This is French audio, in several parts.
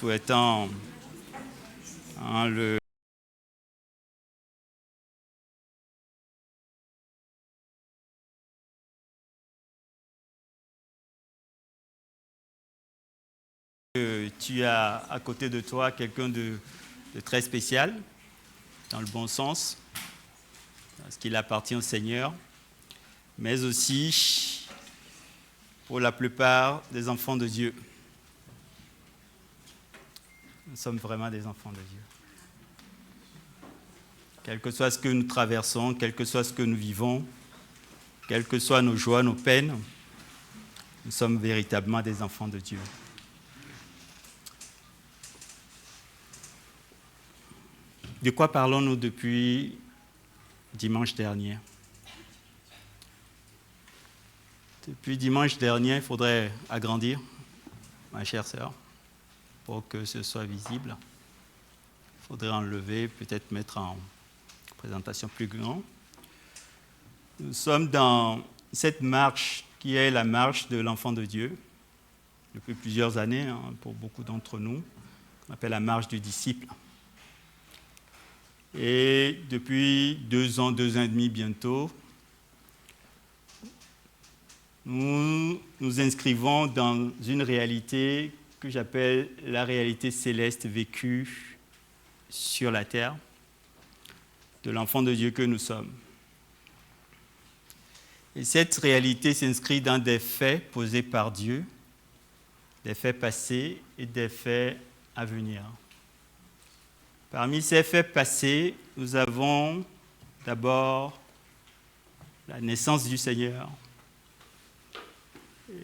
souhaitant le tu as à côté de toi quelqu'un de très spécial, dans le bon sens, parce qu'il appartient au Seigneur, mais aussi pour la plupart des enfants de Dieu. Nous sommes vraiment des enfants de Dieu. Quel que soit ce que nous traversons, quel que soit ce que nous vivons, quelles que soient nos joies, nos peines, nous sommes véritablement des enfants de Dieu. De quoi parlons-nous depuis dimanche dernier? Depuis dimanche dernier, il faudrait agrandir, ma chère sœur, pour que ce soit visible. Il faudrait enlever, peut-être mettre en présentation plus grande. Nous sommes dans cette marche qui est la marche de l'enfant de Dieu, depuis plusieurs années, pour beaucoup d'entre nous, qu'on appelle la marche du disciple. Et depuis 2 ans, 2 ans et demi bientôt, nous nous inscrivons dans une réalité que j'appelle la réalité céleste vécue sur la terre, de l'enfant de Dieu que nous sommes. Et cette réalité s'inscrit dans des faits posés par Dieu, des faits passés et des faits à venir. Parmi ces faits passés, nous avons d'abord la naissance du Seigneur.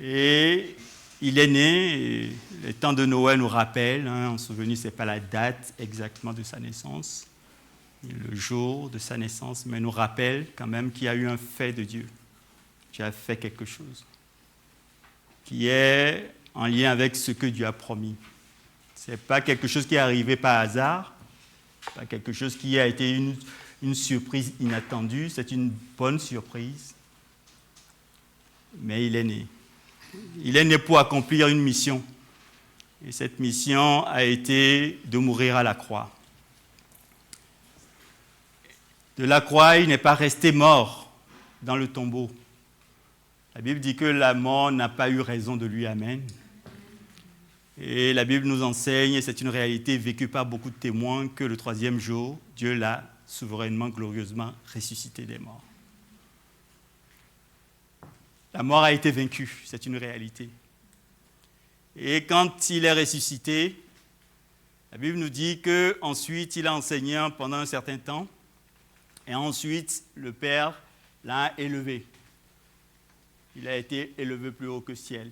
Et il est né, et le temps de Noël nous rappelle, en souvenir, ce n'est pas la date exactement de sa naissance, le jour de sa naissance, mais nous rappelle quand même qu'il y a eu un fait de Dieu. Dieu a fait quelque chose qui est en lien avec ce que Dieu a promis. Ce n'est pas quelque chose qui est arrivé par hasard, pas quelque chose qui a été une surprise inattendue, c'est une bonne surprise. Mais il est né. Il est né pour accomplir une mission. Et cette mission a été de mourir à la croix. De la croix, il n'est pas resté mort dans le tombeau. La Bible dit que la mort n'a pas eu raison de lui, amen. Et la Bible nous enseigne, et c'est une réalité vécue par beaucoup de témoins, que le 3e jour, Dieu l'a souverainement, glorieusement ressuscité des morts. La mort a été vaincue, c'est une réalité. Et quand il est ressuscité, la Bible nous dit qu'ensuite il a enseigné pendant un certain temps, et ensuite le Père l'a élevé. Il a été élevé plus haut que le ciel.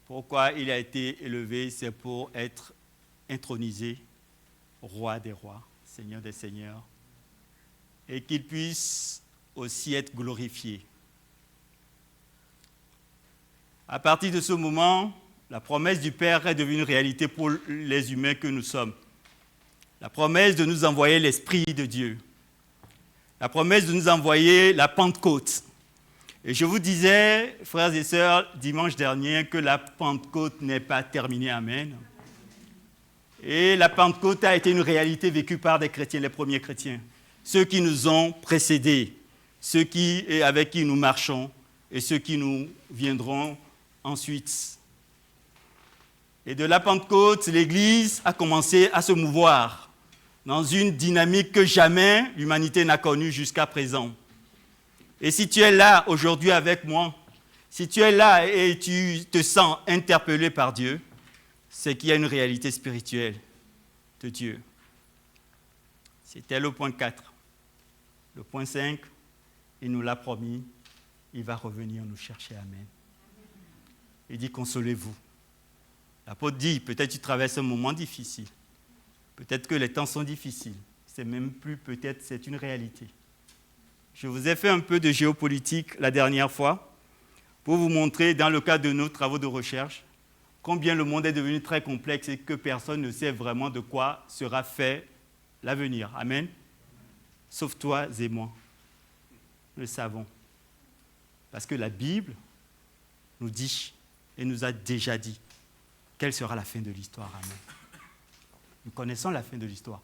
Pourquoi il a été élevé? C'est pour être intronisé, roi des rois, seigneur des seigneurs, et qu'il puisse aussi être glorifié. À partir de ce moment, la promesse du Père est devenue une réalité pour les humains que nous sommes. La promesse de nous envoyer l'Esprit de Dieu. La promesse de nous envoyer la Pentecôte. Et je vous disais, frères et sœurs, dimanche dernier, que la Pentecôte n'est pas terminée, amen. Et la Pentecôte a été une réalité vécue par des chrétiens, les premiers chrétiens. Ceux qui nous ont précédés, ceux avec qui nous marchons et ceux qui nous viendront ensuite. Et de la Pentecôte, l'Église a commencé à se mouvoir dans une dynamique que jamais l'humanité n'a connue jusqu'à présent. Et si tu es là aujourd'hui avec moi, si tu es là et tu te sens interpellé par Dieu, c'est qu'il y a une réalité spirituelle de Dieu. C'était le point 4. Le point 5, il nous l'a promis, il va revenir nous chercher, amen. Il dit, consolez-vous. L'apôtre dit, peut-être tu traverses un moment difficile. Peut-être que les temps sont difficiles. C'est même plus peut-être, c'est une réalité. Je vous ai fait un peu de géopolitique la dernière fois pour vous montrer, dans le cadre de nos travaux de recherche, combien le monde est devenu très complexe et que personne ne sait vraiment de quoi sera fait l'avenir. Amen. Sauf toi et moi. Nous le savons. Parce que la Bible nous dit et nous a déjà dit quelle sera la fin de l'histoire. Amen. Nous connaissons la fin de l'histoire.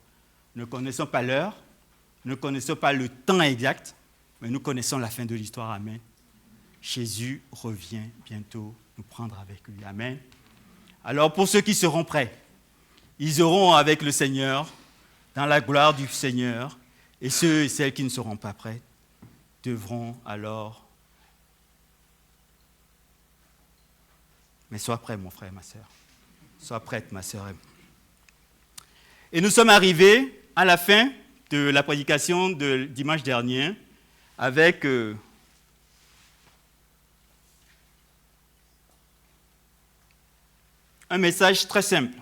Nous ne connaissons pas l'heure, nous ne connaissons pas le temps exact, mais nous connaissons la fin de l'histoire. Amen. Jésus revient bientôt nous prendre avec lui. Amen. Alors pour ceux qui seront prêts, ils auront avec le Seigneur, dans la gloire du Seigneur, et ceux et celles qui ne seront pas prêts devront alors... Mais sois prêt, mon frère et ma sœur. Sois prête, ma sœur. Et nous sommes arrivés à la fin de la prédication de dimanche dernier avec un message très simple.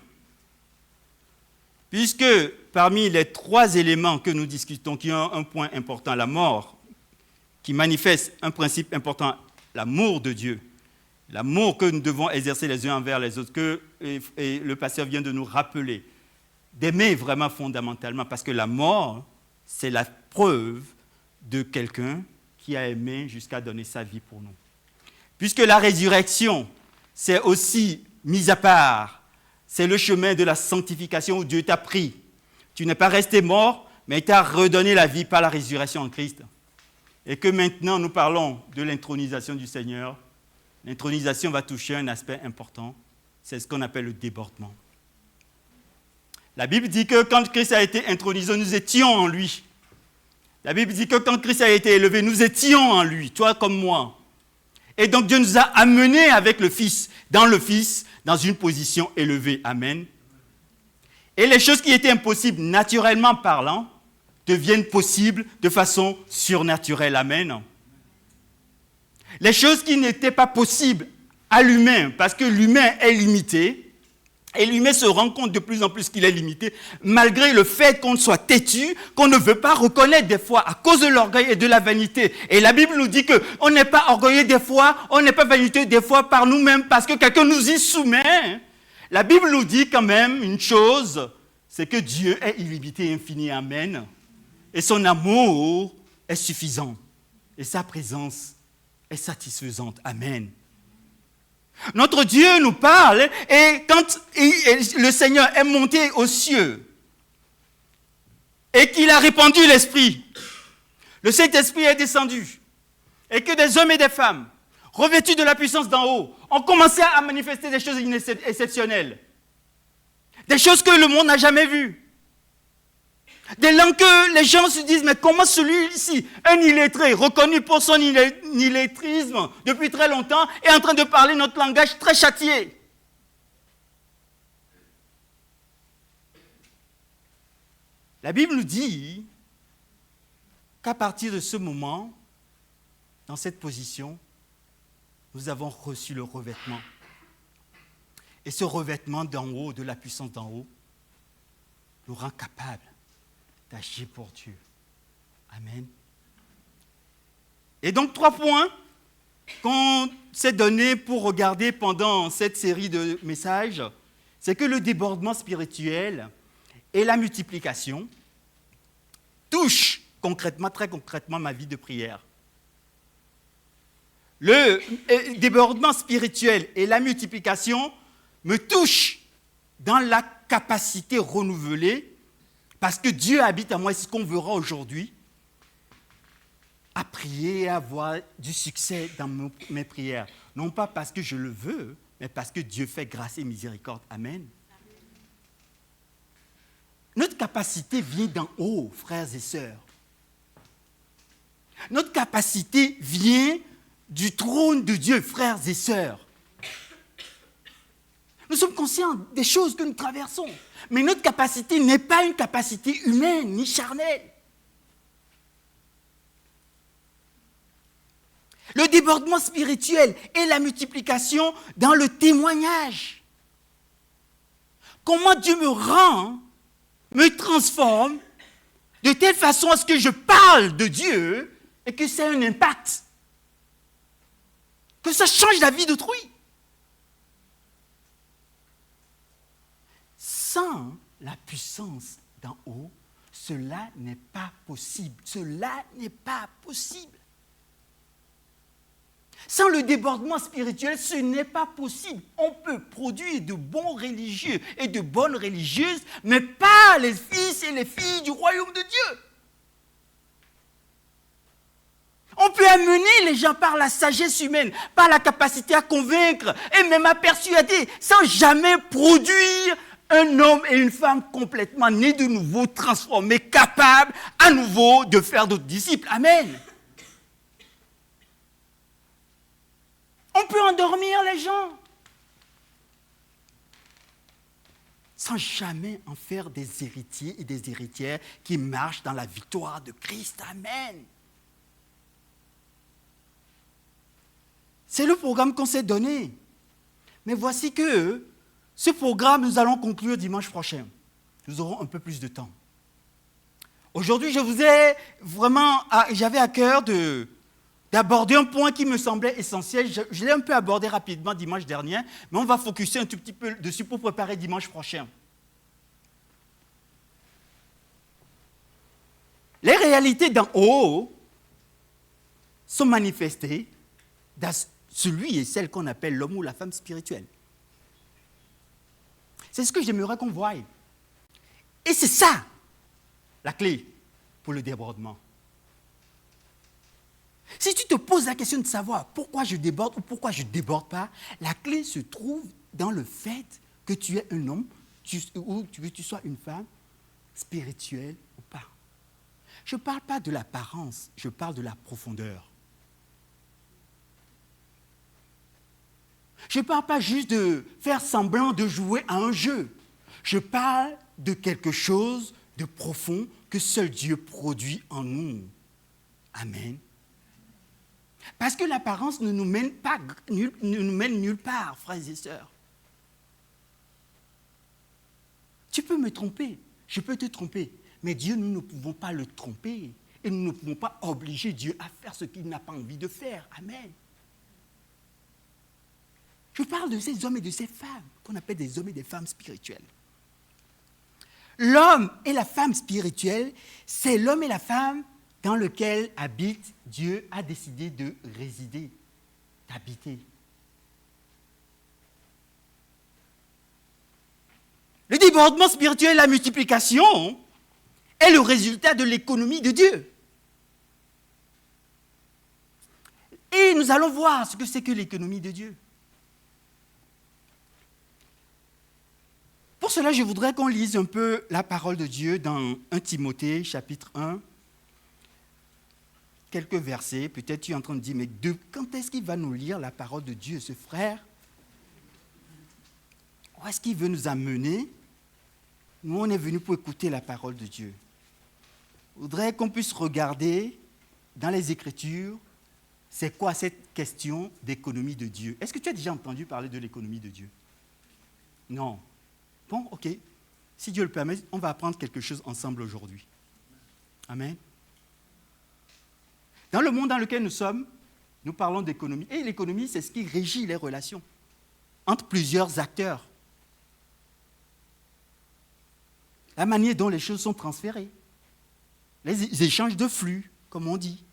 Puisque parmi les 3 éléments que nous discutons, qui ont un point important, la mort, qui manifeste un principe important, l'amour de Dieu, l'amour que nous devons exercer les uns envers les autres, que et le pasteur vient de nous rappeler, d'aimer vraiment fondamentalement, parce que la mort, c'est la preuve de quelqu'un qui a aimé jusqu'à donner sa vie pour nous. Puisque la résurrection, c'est aussi mis à part, c'est le chemin de la sanctification où Dieu t'a pris. Tu n'es pas resté mort, mais il t'a redonné la vie par la résurrection en Christ. Et que maintenant nous parlons de l'intronisation du Seigneur. L'intronisation va toucher un aspect important, c'est ce qu'on appelle le débordement. La Bible dit que quand Christ a été intronisé, nous étions en lui. La Bible dit que quand Christ a été élevé, nous étions en lui, toi comme moi. Et donc Dieu nous a amenés avec le Fils, dans une position élevée. Amen. Et les choses qui étaient impossibles, naturellement parlant, deviennent possibles de façon surnaturelle. Amen. Les choses qui n'étaient pas possibles à l'humain, parce que l'humain est limité, et l'humain se rend compte de plus en plus qu'il est limité, malgré le fait qu'on soit têtu, qu'on ne veut pas reconnaître des fois à cause de l'orgueil et de la vanité. Et la Bible nous dit qu'on n'est pas orgueilleux des fois, on n'est pas vaniteux des fois par nous-mêmes parce que quelqu'un nous y soumet. La Bible nous dit quand même une chose, c'est que Dieu est illimité et infini. Amen. Et son amour est suffisant. Et sa présence est satisfaisante. Amen. Notre Dieu nous parle et quand le Seigneur est monté aux cieux et qu'il a répandu l'Esprit, le Saint-Esprit est descendu et que des hommes et des femmes revêtus de la puissance d'en haut ont commencé à manifester des choses exceptionnelles, des choses que le monde n'a jamais vues. Des langues que les gens se disent, mais comment celui-ci, un illettré, reconnu pour son illettrisme depuis très longtemps, est en train de parler notre langage très châtié. La Bible nous dit qu'à partir de ce moment, dans cette position, nous avons reçu le revêtement. Et ce revêtement d'en haut, de la puissance d'en haut, nous rend capables d'agir pour Dieu. Amen. Et donc, 3 points qu'on s'est donnés pour regarder pendant cette série de messages, c'est que le débordement spirituel et la multiplication touchent concrètement, très concrètement, ma vie de prière. Le débordement spirituel et la multiplication me touchent dans la capacité renouvelée, parce que Dieu habite en moi, c'est ce qu'on verra aujourd'hui, à prier et à avoir du succès dans mes prières. Non pas parce que je le veux, mais parce que Dieu fait grâce et miséricorde. Amen. Notre capacité vient d'en haut, frères et sœurs. Notre capacité vient du trône de Dieu, frères et sœurs. Nous sommes conscients des choses que nous traversons. Mais notre capacité n'est pas une capacité humaine ni charnelle. Le débordement spirituel et la multiplication dans le témoignage. Comment Dieu me rend, me transforme, de telle façon à ce que je parle de Dieu et que ça ait un impact. Que ça change la vie d'autrui. Sans la puissance d'en haut, cela n'est pas possible. Cela n'est pas possible. Sans le débordement spirituel, ce n'est pas possible. On peut produire de bons religieux et de bonnes religieuses, mais pas les fils et les filles du royaume de Dieu. On peut amener les gens par la sagesse humaine, par la capacité à convaincre et même à persuader, sans jamais produire un homme et une femme complètement nés de nouveau, transformés, capables à nouveau de faire d'autres disciples. Amen. On peut endormir les gens sans jamais en faire des héritiers et des héritières qui marchent dans la victoire de Christ. Amen. C'est le programme qu'on s'est donné. Mais voici que ce programme, nous allons conclure dimanche prochain. Nous aurons un peu plus de temps. Aujourd'hui, j'avais à cœur d'aborder un point qui me semblait essentiel. Je l'ai un peu abordé rapidement dimanche dernier, mais on va focuser un tout petit peu dessus pour préparer dimanche prochain. Les réalités d'en haut sont manifestées dans celui et celle qu'on appelle l'homme ou la femme spirituelle. C'est ce que j'aimerais qu'on voie. Et c'est ça, la clé pour le débordement. Si tu te poses la question de savoir pourquoi je déborde ou pourquoi je ne déborde pas, la clé se trouve dans le fait que tu es un homme ou que tu sois une femme spirituelle ou pas. Je ne parle pas de l'apparence, je parle de la profondeur. Je ne parle pas juste de faire semblant de jouer à un jeu. Je parle de quelque chose de profond que seul Dieu produit en nous. Amen. Parce que l'apparence ne nous mène nulle part, frères et sœurs. Tu peux me tromper, je peux te tromper, mais Dieu, nous ne pouvons pas le tromper. Et nous ne pouvons pas obliger Dieu à faire ce qu'il n'a pas envie de faire. Amen. Je parle de ces hommes et de ces femmes qu'on appelle des hommes et des femmes spirituelles. L'homme et la femme spirituelle, c'est l'homme et la femme dans lequel habite Dieu a décidé de résider, d'habiter. Le débordement spirituel et la multiplication est le résultat de l'économie de Dieu. Et nous allons voir ce que c'est que l'économie de Dieu. Pour cela, je voudrais qu'on lise un peu la parole de Dieu dans 1 Timothée, chapitre 1. Quelques versets. Peut-être tu es en train de dire, mais quand est-ce qu'il va nous lire la parole de Dieu, ce frère? Où est-ce qu'il veut nous amener? Nous, on est venus pour écouter la parole de Dieu. Je voudrais qu'on puisse regarder dans les Écritures, c'est quoi cette question d'économie de Dieu? Est-ce que tu as déjà entendu parler de l'économie de Dieu? Non. Bon, ok. Si Dieu le permet, on va apprendre quelque chose ensemble aujourd'hui. Amen. Dans le monde dans lequel nous sommes, nous parlons d'économie. Et l'économie, c'est ce qui régit les relations entre plusieurs acteurs. La manière dont les choses sont transférées. Les échanges de flux, comme on dit.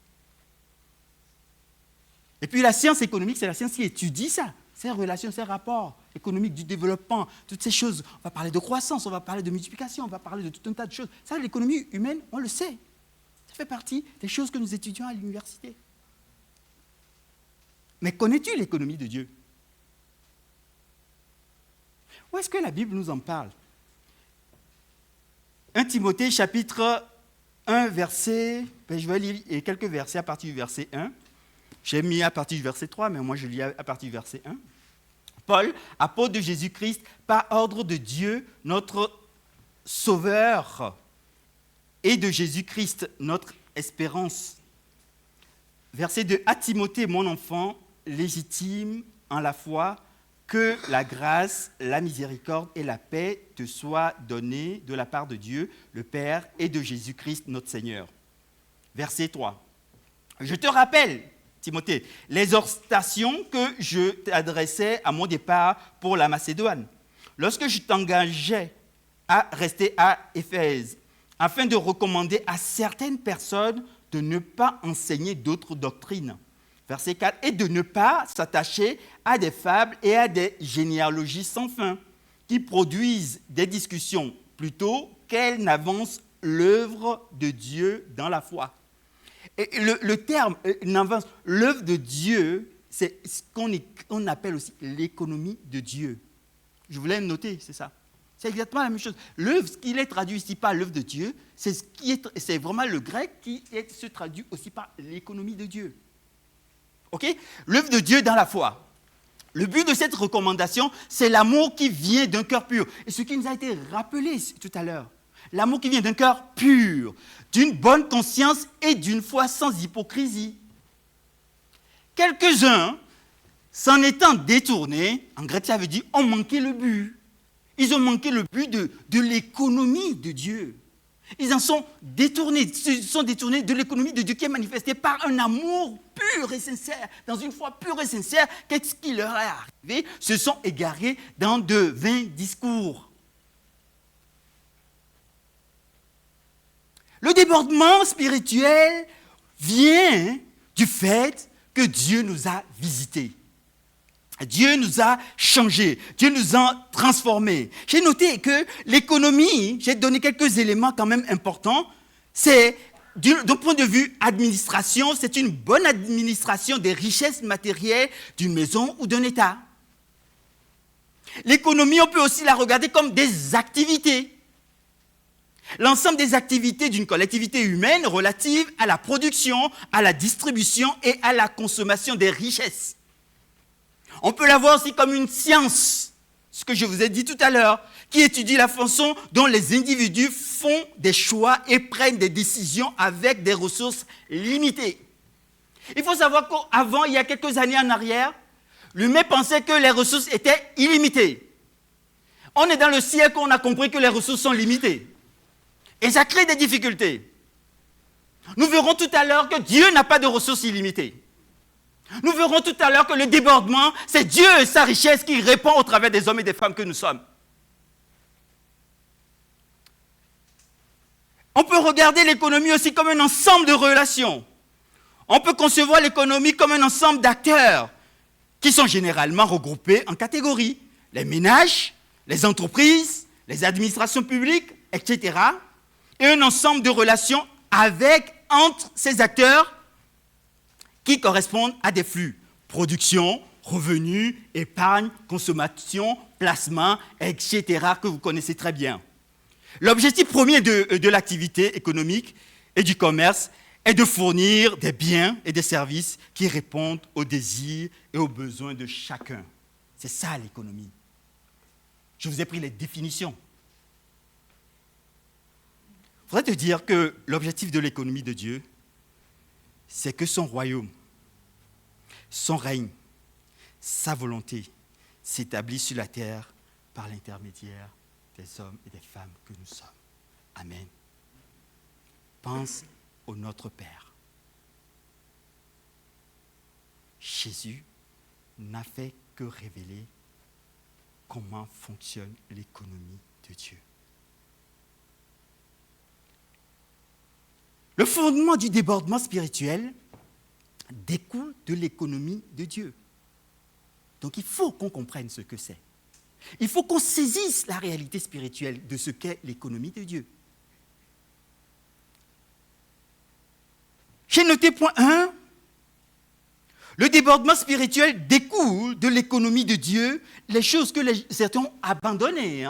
Et puis la science économique, c'est la science qui étudie ça. Ces relations, ces rapports économiques, du développement, toutes ces choses. On va parler de croissance, on va parler de multiplication, on va parler de tout un tas de choses. Ça, l'économie humaine, on le sait. Ça fait partie des choses que nous étudions à l'université. Mais connais-tu l'économie de Dieu? Où est-ce que la Bible nous en parle? 1 Timothée, chapitre 1, verset... je vais lire quelques versets à partir du verset 1. J'ai mis à partir du verset 3, mais moi je lis à partir du verset 1. Paul, apôtre de Jésus-Christ, par ordre de Dieu, notre Sauveur, et de Jésus-Christ, notre espérance. Verset 2. À Timothée, mon enfant, légitime en la foi, que la grâce, la miséricorde et la paix te soient données de la part de Dieu, le Père, et de Jésus-Christ, notre Seigneur. Verset 3. Je te rappelle, Timothée, l'exhortation que je t'adressais à mon départ pour la Macédoine, lorsque je t'engageais à rester à Éphèse, afin de recommander à certaines personnes de ne pas enseigner d'autres doctrines, verset 4, et de ne pas s'attacher à des fables et à des généalogies sans fin, qui produisent des discussions plutôt qu'elles n'avancent l'œuvre de Dieu dans la foi. Et le terme n'avance, l'œuvre de Dieu, c'est ce qu'on appelle aussi l'économie de Dieu. Je voulais le noter, c'est ça. C'est exactement la même chose. L'œuvre, ce qu'il est traduit ici par l'œuvre de Dieu, c'est vraiment le grec qui se traduit aussi par l'économie de Dieu. Ok? L'œuvre de Dieu dans la foi. Le but de cette recommandation, c'est l'amour qui vient d'un cœur pur. Et ce qui nous a été rappelé tout à l'heure, l'amour qui vient d'un cœur pur, d'une bonne conscience et d'une foi sans hypocrisie. Quelques-uns, s'en étant détournés, en grec ça veut dire ont manqué le but. Ils ont manqué le but de l'économie de Dieu. Ils en sont détournés, ils sont détournés de l'économie de Dieu qui est manifestée par un amour pur et sincère. Dans une foi pure et sincère, qu'est-ce qui leur est arrivé? Se sont égarés dans de vains discours. Le débordement spirituel vient du fait que Dieu nous a visités. Dieu nous a changés, Dieu nous a transformés. J'ai noté que l'économie, j'ai donné quelques éléments quand même importants, c'est d'un point de vue administration, c'est une bonne administration des richesses matérielles d'une maison ou d'un État. L'économie, on peut aussi la regarder comme des activités. L'ensemble des activités d'une collectivité humaine relatives à la production, à la distribution et à la consommation des richesses. On peut la voir aussi comme une science, ce que je vous ai dit tout à l'heure, qui étudie la façon dont les individus font des choix et prennent des décisions avec des ressources limitées. Il faut savoir qu'avant, il y a quelques années en arrière, l'humain pensait que les ressources étaient illimitées. On est dans le siècle où on a compris que les ressources sont limitées. Et ça crée des difficultés. Nous verrons tout à l'heure que Dieu n'a pas de ressources illimitées. Nous verrons tout à l'heure que le débordement, c'est Dieu et sa richesse qui répond au travers des hommes et des femmes que nous sommes. On peut regarder l'économie aussi comme un ensemble de relations. On peut concevoir l'économie comme un ensemble d'acteurs qui sont généralement regroupés en catégories. Les ménages, les entreprises, les administrations publiques, etc. Et un ensemble de relations entre ces acteurs qui correspondent à des flux. Production, revenus, épargne, consommation, placement, etc. que vous connaissez très bien. L'objectif premier de l'activité économique et du commerce est de fournir des biens et des services qui répondent aux désirs et aux besoins de chacun. C'est ça l'économie. Je vous ai pris les définitions. Il faudrait te dire que l'objectif de l'économie de Dieu, c'est que son royaume, son règne, sa volonté s'établissent sur la terre par l'intermédiaire des hommes et des femmes que nous sommes. Amen. Pense au Notre Père. Jésus n'a fait que révéler comment fonctionne l'économie de Dieu. Le fondement du débordement spirituel découle de l'économie de Dieu. Donc il faut qu'on comprenne ce que c'est. Il faut qu'on saisisse la réalité spirituelle de ce qu'est l'économie de Dieu. J'ai noté point 1. Le débordement spirituel découle de l'économie de Dieu, les choses que certains ont abandonnées.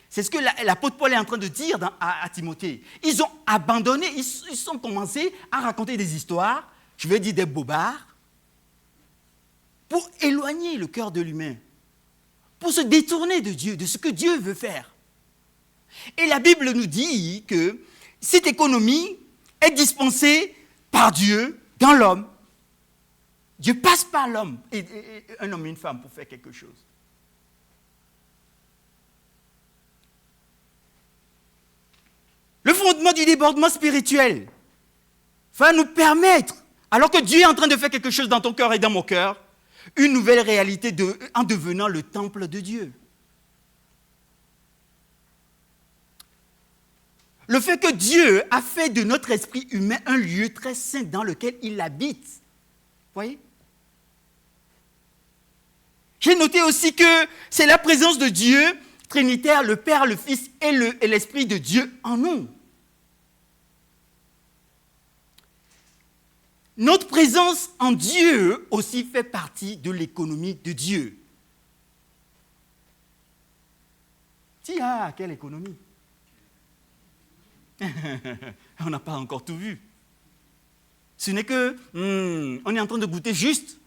C'est ce que l'apôtre Paul est en train de dire à Timothée. Ils ont abandonné, ils ont commencé à raconter des histoires, je vais dire des bobards, pour éloigner le cœur de l'humain, pour se détourner de Dieu, de ce que Dieu veut faire. Et la Bible nous dit que cette économie est dispensée par Dieu dans l'homme. Dieu passe par l'homme, un homme et une femme, pour faire quelque chose. Le fondement du débordement spirituel va nous permettre, alors que Dieu est en train de faire quelque chose dans ton cœur et dans mon cœur, une nouvelle réalité en devenant le temple de Dieu. Le fait que Dieu a fait de notre esprit humain un lieu très saint dans lequel il habite Voyez? J'ai noté aussi que c'est la présence de Dieu, Trinitaire, le Père, le Fils et l'Esprit de Dieu en nous. Notre présence en Dieu aussi fait partie de l'économie de Dieu. Tiens, quelle économie? On n'a pas encore tout vu. Ce n'est que, on est en train de goûter juste.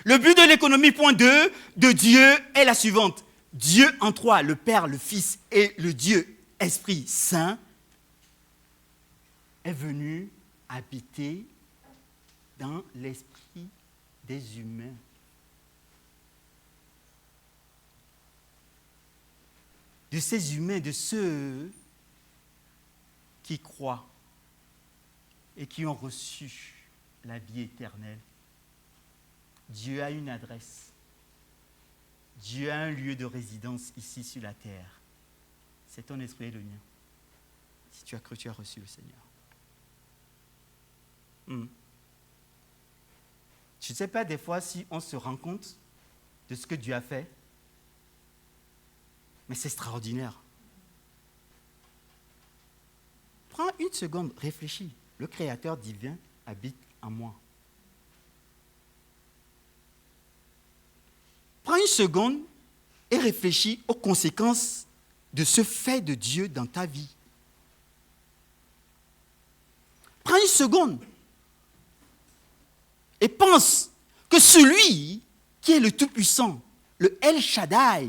Le but de l'économie, point 2, de Dieu est la suivante. Dieu en trois, le Père, le Fils et le Dieu Esprit Saint, est venu habiter dans l'esprit des humains. De ces humains, de ceux qui croient et qui ont reçu la vie éternelle. Dieu a une adresse. Dieu a un lieu de résidence ici sur la terre. C'est ton esprit et le mien. Si tu as cru, tu as reçu le Seigneur. Je ne sais pas des fois si on se rend compte de ce que Dieu a fait, mais c'est extraordinaire. Prends une seconde, réfléchis. Le Créateur divin habite en moi. Prends une seconde et réfléchis aux conséquences de ce fait de Dieu dans ta vie. Prends une seconde et pense que celui qui est le Tout-Puissant, le El Shaddai,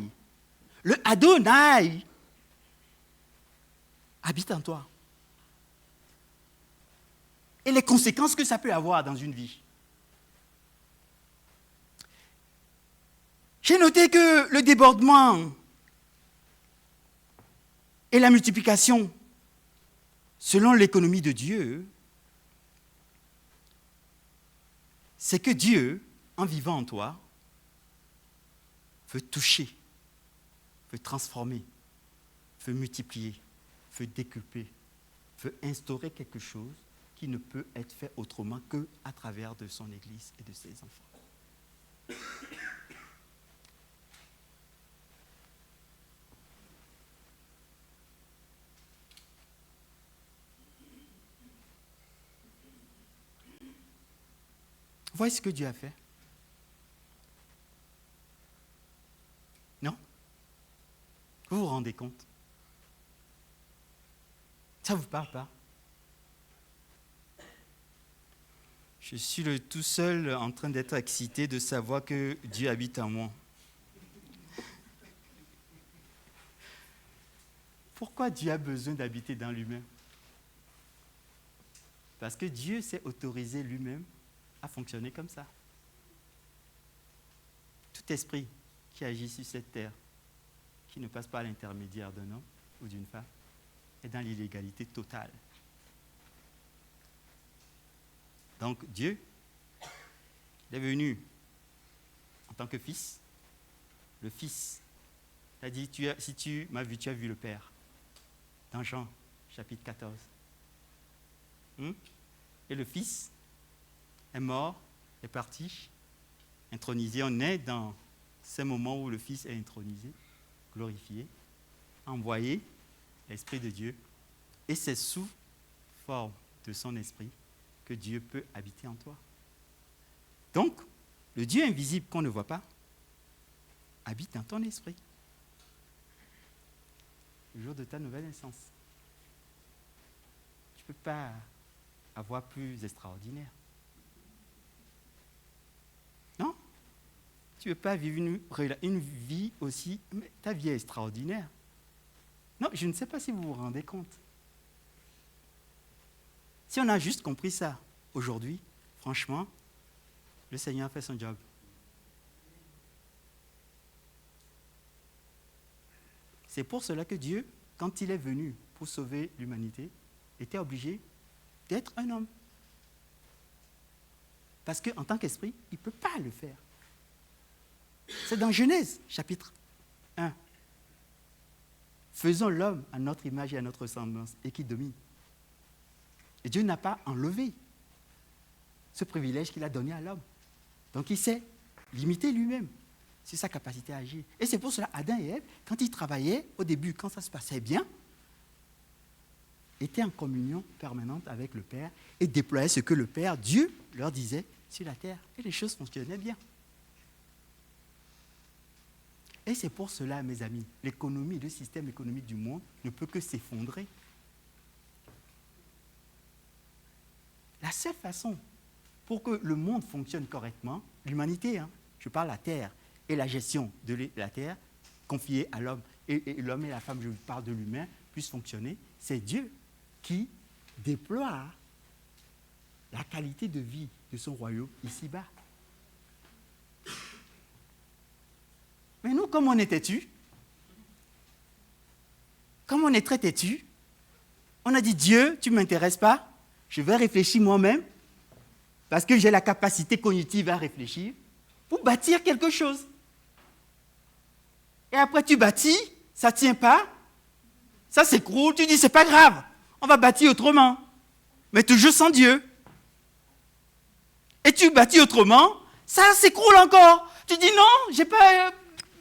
le Adonai, habite en toi. Et les conséquences que ça peut avoir dans une vie. J'ai noté que le débordement et la multiplication, selon l'économie de Dieu, c'est que Dieu, en vivant en toi, veut toucher, veut transformer, veut multiplier, veut décupler, veut instaurer quelque chose qui ne peut être fait autrement qu'à travers de son Église et de ses enfants. Voyez ce que Dieu a fait. Non? Vous vous rendez compte? Ça ne vous parle pas? Je suis le tout seul en train d'être excité de savoir que Dieu habite en moi. Pourquoi Dieu a besoin d'habiter dans l'humain? Parce que Dieu s'est autorisé lui-même à fonctionner comme ça. Tout esprit qui agit sur cette terre, qui ne passe pas à l'intermédiaire d'un homme ou d'une femme, est dans l'illégalité totale. Donc Dieu, il est venu en tant que fils. Le fils, il a dit, si tu m'as vu, tu as vu le Père. Dans Jean, chapitre 14. Et le fils est mort, est parti, intronisé. On est dans ces moments où le Fils est intronisé, glorifié, envoyé, l'Esprit de Dieu. Et c'est sous forme de son Esprit que Dieu peut habiter en toi. Donc, le Dieu invisible qu'on ne voit pas habite dans ton esprit. Le jour de ta nouvelle naissance. Tu ne peux pas avoir plus extraordinaire. Non? Tu ne peux pas vivre une vie aussi, mais ta vie est extraordinaire. Non, je ne sais pas si vous vous rendez compte. Si on a juste compris ça aujourd'hui, franchement, le Seigneur a fait son job. C'est pour cela que Dieu, quand il est venu pour sauver l'humanité, était obligé d'être un homme. Parce qu'en tant qu'esprit, il ne peut pas le faire. C'est dans Genèse, chapitre 1. Faisons l'homme à notre image et à notre ressemblance et qui domine. Et Dieu n'a pas enlevé ce privilège qu'il a donné à l'homme. Donc il s'est limité lui-même. C'est sa capacité à agir. Et c'est pour cela, Adam et Ève, quand ils travaillaient, au début, quand ça se passait bien, étaient en communion permanente avec le Père et déployaient ce que le Père, Dieu, leur disait sur la terre. Et les choses fonctionnaient bien. Et c'est pour cela, mes amis, l'économie, le système économique du monde ne peut que s'effondrer. La seule façon pour que le monde fonctionne correctement, l'humanité, je parle de la terre et la gestion de la terre confiée à l'homme, et l'homme et la femme, je parle de l'humain, puissent fonctionner, c'est Dieu qui déploie la qualité de vie de son royaume ici-bas. Mais nous, comme on est têtus, comme on est très têtus, on a dit, Dieu, tu ne m'intéresses pas, je vais réfléchir moi-même, parce que j'ai la capacité cognitive à réfléchir, pour bâtir quelque chose. Et après, tu bâtis, ça ne tient pas, ça s'écroule, tu dis, c'est pas grave, on va bâtir autrement, mais toujours sans Dieu. Et tu bâtis autrement, ça s'écroule encore. Tu dis, non, je n'ai pas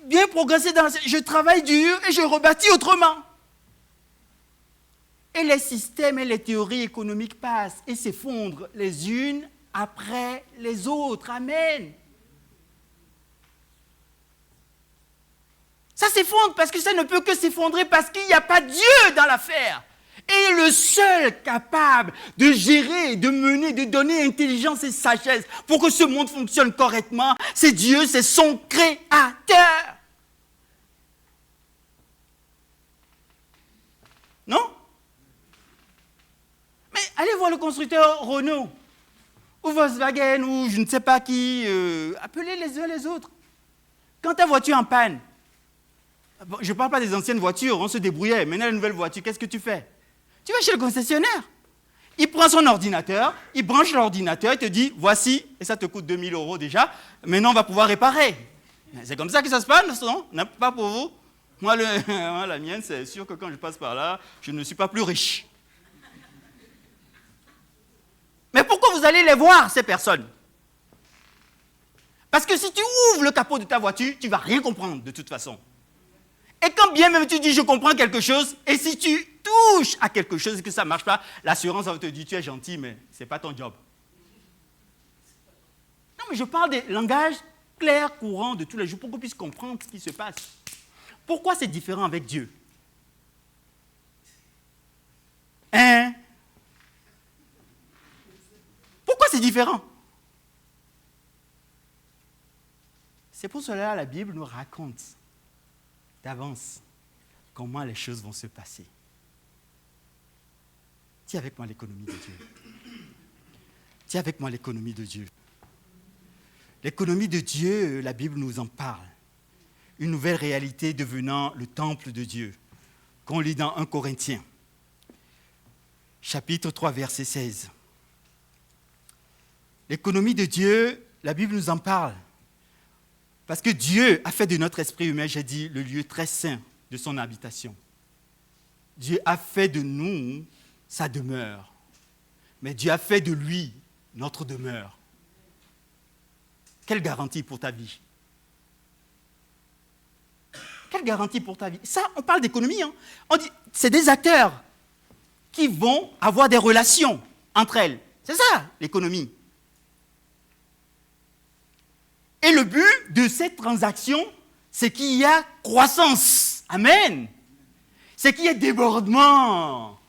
bien progressé, je travaille dur et je rebâtis autrement. Et les systèmes et les théories économiques passent et s'effondrent les unes après les autres. Amen. Ça s'effondre parce que ça ne peut que s'effondrer parce qu'il n'y a pas Dieu dans l'affaire. Et le seul capable de gérer, de mener, de donner intelligence et sagesse pour que ce monde fonctionne correctement, c'est Dieu, c'est son créateur. Non? Mais allez voir le constructeur Renault, ou Volkswagen, ou je ne sais pas qui, appelez les uns les autres. Quand ta voiture est en panne, bon, je ne parle pas des anciennes voitures, on se débrouillait, maintenant la nouvelle voiture, qu'est-ce que tu fais? Tu vas chez le concessionnaire, il prend son ordinateur, il branche l'ordinateur, il te dit, voici, et ça te coûte 2000 € déjà, maintenant on va pouvoir réparer. C'est comme ça que ça se passe, non? Pas pour vous. Moi, la mienne, c'est sûr que quand je passe par là, je ne suis pas plus riche. Mais pourquoi vous allez les voir, ces personnes? Parce que si tu ouvres le capot de ta voiture, tu ne vas rien comprendre de toute façon. Et quand bien même tu dis je comprends quelque chose, et si tu touches à quelque chose et que ça ne marche pas, l'assurance va te dire tu es gentil, mais ce n'est pas ton job. Non, mais je parle des langages clairs, courants de tous les jours pour qu'on puisse comprendre ce qui se passe. Pourquoi c'est différent avec Dieu? Hein? Pourquoi c'est différent? C'est pour cela que la Bible nous raconte d'avance comment les choses vont se passer. Tiens avec moi l'économie de Dieu. Tiens avec moi l'économie de Dieu. L'économie de Dieu, la Bible nous en parle. Une nouvelle réalité devenant le temple de Dieu, qu'on lit dans 1 Corinthiens, chapitre 3, verset 16. L'économie de Dieu, la Bible nous en parle. Parce que Dieu a fait de notre esprit humain, j'ai dit, le lieu très saint de son habitation. Dieu a fait de nous sa demeure. Mais Dieu a fait de lui notre demeure. Quelle garantie pour ta vie? Quelle garantie pour ta vie? Ça, on parle d'économie. On dit, c'est des acteurs qui vont avoir des relations entre elles. C'est ça, l'économie. Et le but de cette transaction, c'est qu'il y a croissance. Amen. C'est qu'il y ait débordement.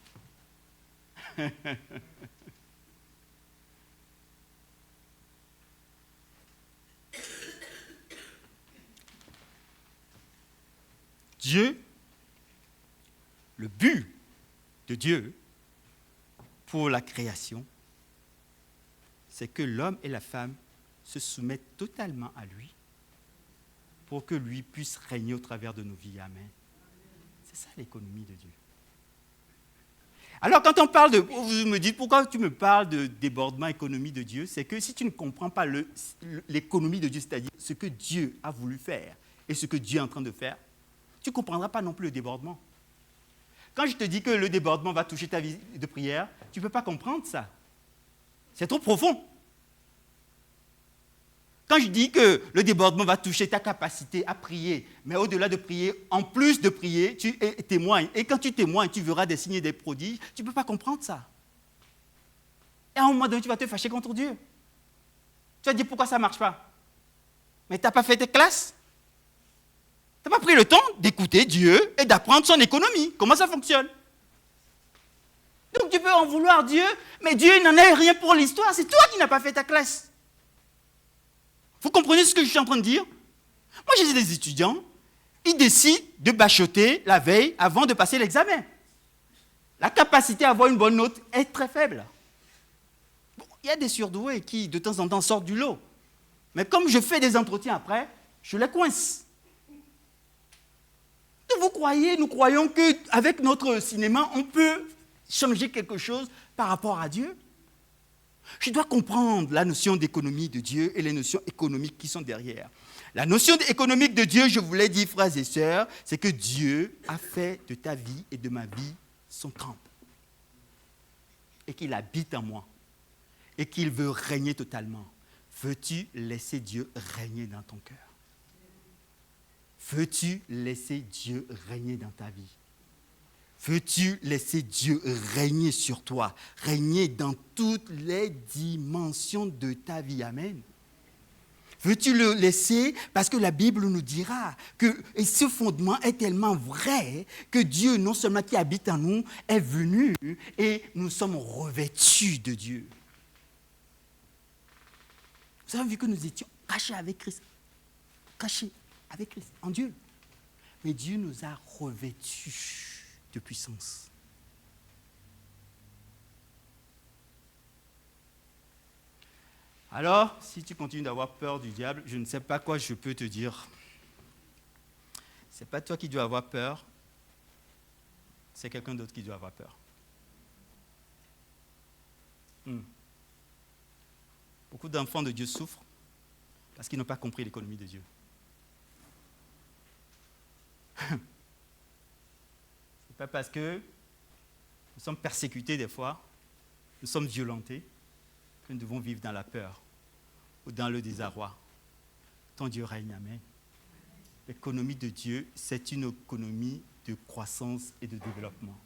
Dieu, le but de Dieu pour la création, c'est que l'homme et la femme se soumettent totalement à lui pour que lui puisse régner au travers de nos vies. Amen. C'est ça l'économie de Dieu. Alors quand on parle de... Vous me dites, pourquoi tu me parles de débordement, économie de Dieu? C'est que si tu ne comprends pas l'économie de Dieu, c'est-à-dire ce que Dieu a voulu faire et ce que Dieu est en train de faire, tu ne comprendras pas non plus le débordement. Quand je te dis que le débordement va toucher ta vie de prière, tu ne peux pas comprendre ça. C'est trop profond. Quand je dis que le débordement va toucher ta capacité à prier, mais au-delà de prier, en plus de prier, tu témoignes. Et quand tu témoignes, tu verras des signes et des prodiges. Tu ne peux pas comprendre ça. Et à un moment donné, tu vas te fâcher contre Dieu. Tu vas te dire pourquoi ça ne marche pas. Mais tu n'as pas fait tes classes. Tu n'as pas pris le temps d'écouter Dieu et d'apprendre son économie. Comment ça fonctionne? Donc tu peux en vouloir Dieu, mais Dieu n'en a rien pour l'histoire. C'est toi qui n'as pas fait ta classe. Vous comprenez ce que je suis en train de dire? Moi, j'ai des étudiants, ils décident de bachoter la veille avant de passer l'examen. La capacité à avoir une bonne note est très faible. Bon, il y a des surdoués qui, de temps en temps, sortent du lot. Mais comme je fais des entretiens après, je les coince. Et vous croyez, nous croyons qu'avec notre cinéma, on peut changer quelque chose par rapport à Dieu? Je dois comprendre la notion d'économie de Dieu et les notions économiques qui sont derrière. La notion économique de Dieu, je vous l'ai dit, frères et sœurs, c'est que Dieu a fait de ta vie et de ma vie son temple. Et qu'il habite en moi. Et qu'il veut régner totalement. Veux-tu laisser Dieu régner dans ton cœur? Veux-tu laisser Dieu régner dans ta vie? Veux-tu laisser Dieu régner sur toi, régner dans toutes les dimensions de ta vie? Amen. Veux-tu le laisser? Parce que la Bible nous dira que et ce fondement est tellement vrai que Dieu, non seulement qui habite en nous, est venu et nous sommes revêtus de Dieu. Vous avez vu que nous étions cachés avec Christ, en Dieu. Mais Dieu nous a revêtus de puissance. Alors, si tu continues d'avoir peur du diable, je ne sais pas quoi je peux te dire. Ce n'est pas toi qui dois avoir peur, c'est quelqu'un d'autre qui doit avoir peur. Beaucoup d'enfants de Dieu souffrent parce qu'ils n'ont pas compris l'économie de Dieu. Pas parce que nous sommes persécutés des fois, nous sommes violentés, que nous devons vivre dans la peur ou dans le désarroi. Ton Dieu règne, amen. L'économie de Dieu, c'est une économie de croissance et de développement.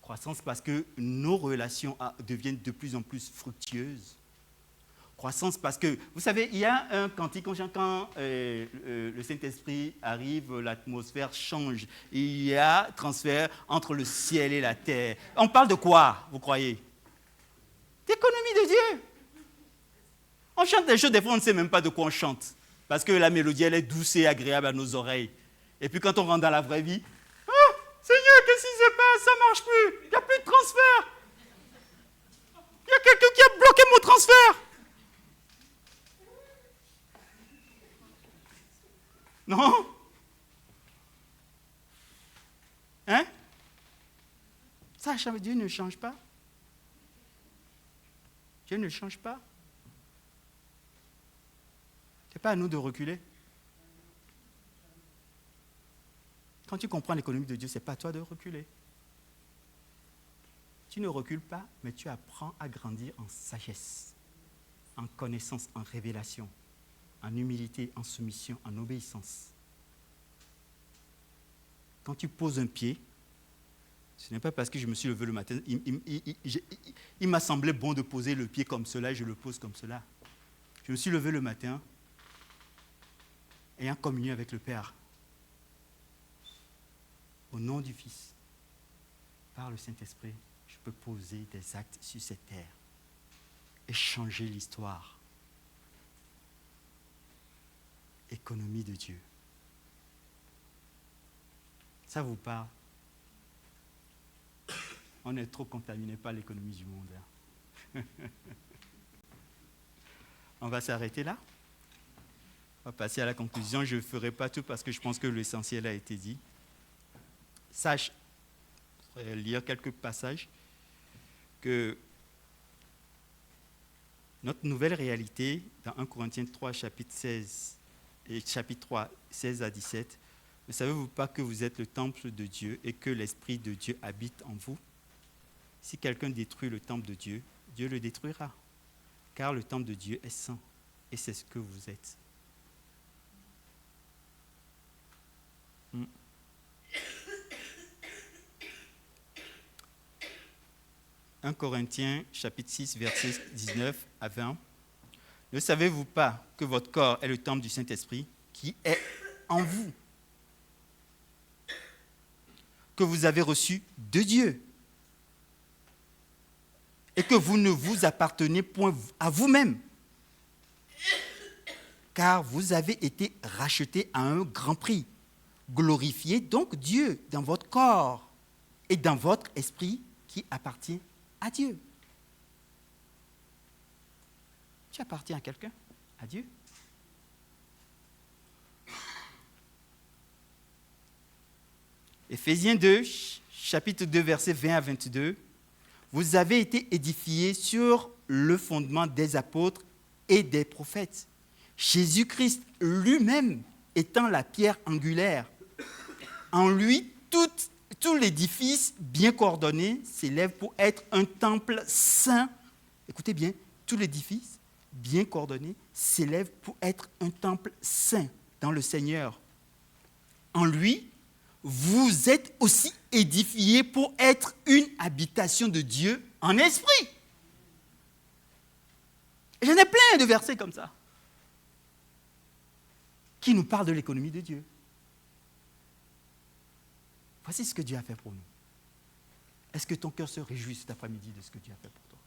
Croissance parce que nos relations deviennent de plus en plus fructueuses. Croissance parce que, vous savez, il y a un cantique quand le Saint-Esprit arrive, l'atmosphère change. Il y a transfert entre le ciel et la terre. On parle de quoi, vous croyez? D'économie de Dieu. On chante des choses, des fois on ne sait même pas de quoi on chante. Parce que la mélodie, elle est douce et agréable à nos oreilles. Et puis quand on rentre dans la vraie vie, oh, Seigneur, qu'est-ce qui se passe? Ça ne marche plus. Il n'y a plus de transfert. Il y a quelqu'un qui a bloqué mon transfert. Non? Hein? Ça, Dieu ne change pas. Dieu ne change pas. Ce n'est pas à nous de reculer. Quand tu comprends l'économie de Dieu, ce n'est pas à toi de reculer. Tu ne recules pas, mais tu apprends à grandir en sagesse, en connaissance, en révélation, en humilité, en soumission, en obéissance. Quand tu poses un pied, ce n'est pas parce que je me suis levé le matin, il m'a semblé bon de poser le pied comme cela et je le pose comme cela. Je me suis levé le matin ayant communié avec le Père. Au nom du Fils, par le Saint-Esprit, je peux poser des actes sur cette terre et changer l'histoire. Économie de Dieu. Ça vous parle? On est trop contaminé par l'économie du monde. Hein. On va s'arrêter là. On va passer à la conclusion. Je ne ferai pas tout parce que je pense que l'essentiel a été dit. Sache, je vais lire quelques passages, que notre nouvelle réalité, dans 1 Corinthiens 3, chapitre 16, et chapitre 3, 16 à 17, ne savez-vous pas que vous êtes le temple de Dieu et que l'Esprit de Dieu habite en vous? Si quelqu'un détruit le temple de Dieu, Dieu le détruira, car le temple de Dieu est saint et c'est ce que vous êtes. 1 Corinthiens, chapitre 6, versets 19 à 20. Ne savez-vous pas que votre corps est le temple du Saint-Esprit qui est en vous, que vous avez reçu de Dieu, et que vous ne vous appartenez point à vous-même, car vous avez été rachetés à un grand prix. Glorifiez donc Dieu dans votre corps et dans votre esprit qui appartient à Dieu. Tu appartiens à quelqu'un? À Dieu. Éphésiens 2, chapitre 2, versets 20 à 22. Vous avez été édifiés sur le fondement des apôtres et des prophètes. Jésus-Christ lui-même étant la pierre angulaire. En lui, tout l'édifice bien coordonné s'élève pour être un temple saint. Écoutez bien, tout l'édifice bien coordonné s'élève pour être un temple saint dans le Seigneur. En lui, vous êtes aussi édifiés pour être une habitation de Dieu en esprit. Et j'en ai plein de versets comme ça qui nous parlent de l'économie de Dieu. Voici ce que Dieu a fait pour nous. Est-ce que ton cœur se réjouit cet après-midi de ce que Dieu a fait pour toi?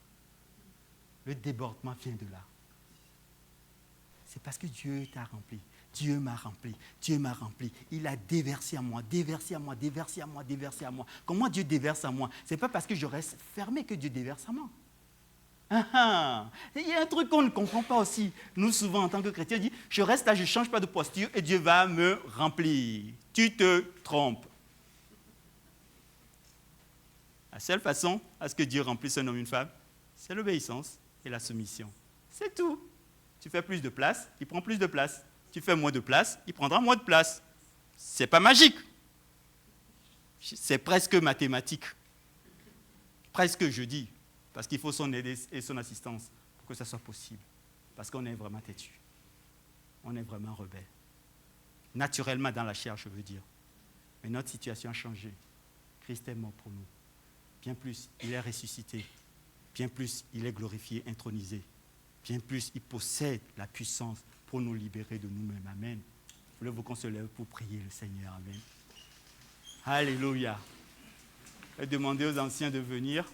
Le débordement vient de là. C'est parce que Dieu t'a rempli. Dieu m'a rempli. Dieu m'a rempli. Il a déversé à moi, déversé à moi, déversé à moi, déversé à moi. Comment Dieu déverse à moi? Ce n'est pas parce que je reste fermé que Dieu déverse à moi. Il y a un truc qu'on ne comprend pas aussi. Nous, souvent, en tant que chrétiens, on dit, je reste là, je ne change pas de posture et Dieu va me remplir. Tu te trompes. La seule façon à ce que Dieu remplisse un homme et une femme, c'est l'obéissance et la soumission. C'est tout. Tu fais plus de place, il prend plus de place. Tu fais moins de place, il prendra moins de place. Ce n'est pas magique. C'est presque mathématique. Presque, je dis. Parce qu'il faut son aide et son assistance pour que ça soit possible. Parce qu'on est vraiment têtu. On est vraiment rebelle. Naturellement dans la chair, je veux dire. Mais notre situation a changé. Christ est mort pour nous. Bien plus, il est ressuscité. Bien plus, il est glorifié, intronisé. Bien plus, il possède la puissance pour nous libérer de nous-mêmes. Amen. Voulez-vous qu'on se lève pour prier le Seigneur? Amen. Alléluia. Je vais demander aux anciens de venir.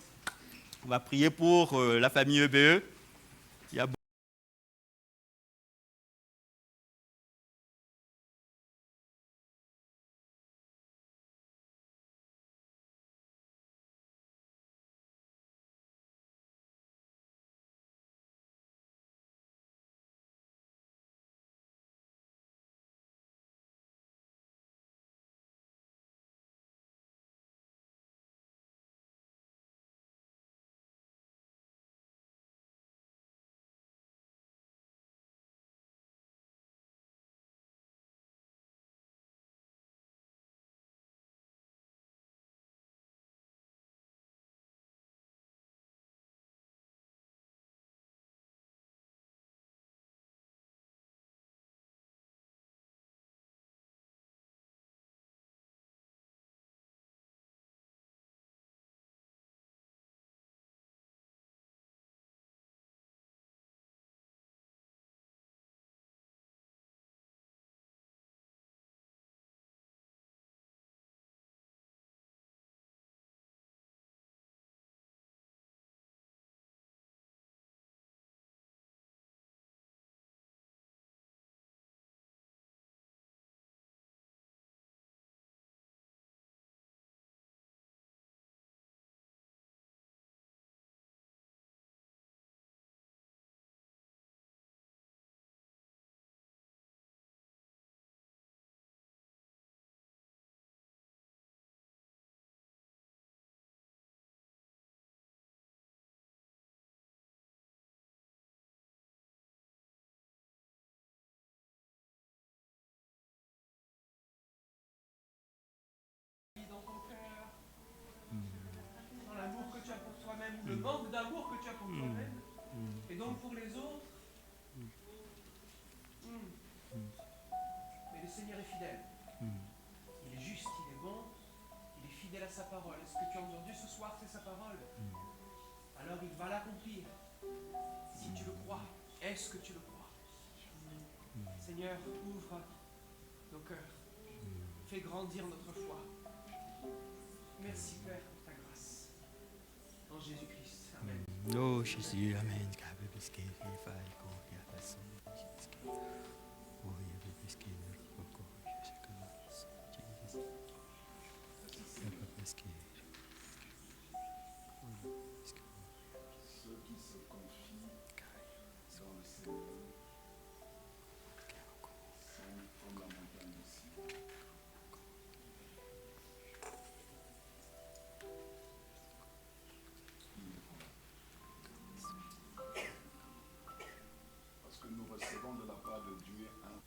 On va prier pour la famille EBE. Il y a Seigneur est fidèle. Il est juste, il est bon, il est fidèle à sa parole. Est-ce que tu as entendu ce soir, c'est sa parole? Alors il va l'accomplir. Si tu le crois, est-ce que tu le crois? Seigneur, ouvre nos cœurs. Fais grandir notre foi. Merci Père pour ta grâce. En Jésus-Christ. Amen. Oh Jésus, Amen. Kabebisque, Fai, Koria, Basso, Jésus. Oh, Yabebisque, Roko, Jésus. Yabebisque. Ceux qui se confient dans le Seigneur sont comme la montagne de Sion. Parce que nous recevons de la part de Dieu un